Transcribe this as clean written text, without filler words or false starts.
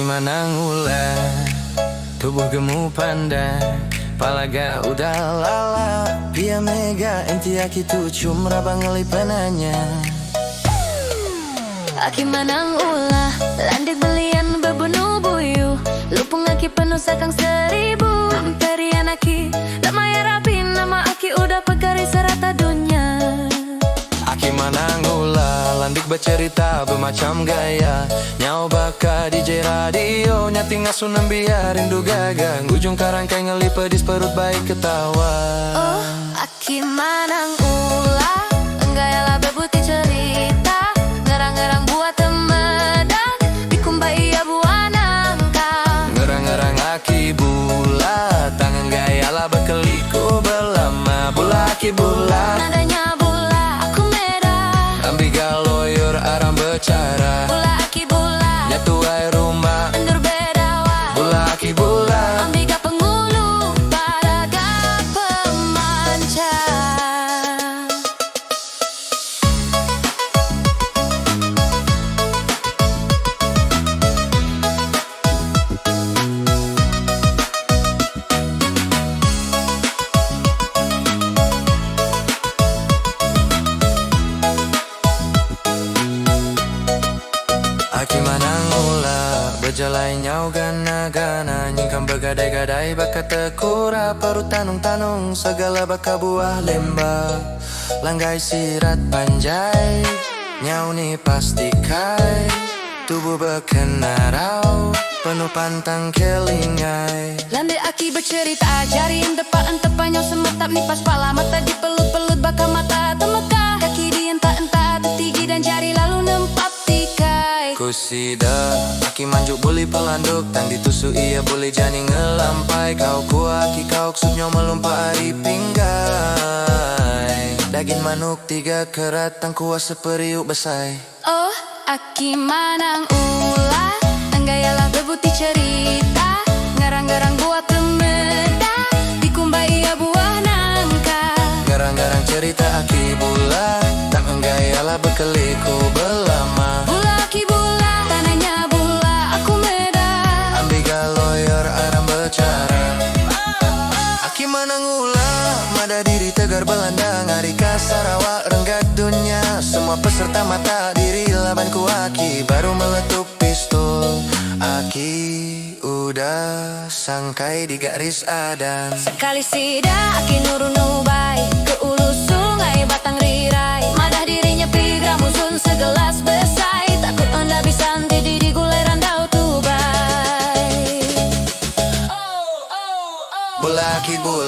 manang ulah, tubuh gemu pandai, palaga udah lala, pia mega enti aki tu cumra bangali penanya. Aki manang ulah, landek belian bebunuh buyu, lupung aki penuh sakang 1000. Perian aki, damai rapi nama aki udah pegari serata dunia. Aki manang ulah, landik bercerita bermacam gaya, nyau baka DJ radio, nyati ngasun biar rindu gagang, ujung karangkai ngeli pedis perut baik ketawa. Oh, aki manang ulah, enggak bebuti cerita, ngerang-ngerang buat temedang, dikumbai ya buah nangka. Ngerang-ngerang aki bula, tangan gaya lah berkeliko belama, bula aki bula. Nadanya bula, aku merah, Ambiga lawyer aram bercara, bula aki bula, nyatu ai rumah, endur bedawa, bula aki bula. ambiga pengulu, paraga pemancar. Aki manang ula, berjalai nyau gana-gana, nyingkam bergadai-gadai baka tekura, perut tanung-tanung segala baka buah lembah, langgai sirat panjai, nyau ni pasti kai, tubuh berkenarau, penuh pantang kelingai. Lande aki bercerita, jari entepaan tepanya semetap nipas pala, mata dipelut-pelut baka mata temeka, kaki dientak-entak tetigi dan jari lalu nempap tikai. Kusida, aki manjuk boleh pelanduk, tang ditusu ia boleh jani ngelampai, kau kuaki kau ksubnya melompat hari pinggai, daging manuk 3 kerat tang kuas seperiuk besai. Oh, aki manang ulah, enggayalah bebuti cerita, ngarang-ngarang buat temeda, dikumbai ya buah nangka. Garang-garang cerita aki bula, tak enggayalah berkeliku belama. Bula aki bula, tanahnya bula, aku merah. Ambiga lawyer aram bercara, aki manang ulah, mada diri tegar Belanda, ngarika Sarawak renggat dunia, semua peserta mata diri labanku aki, baru meletup pistol, aki udah sangkai di garis adan. Sekali sida aki nurunubai, ke ulu sungai batang rirai, madah dirinya pigra musun segelas besai, takut anda bisa anti di gulai randau tubai. Bula aki bula,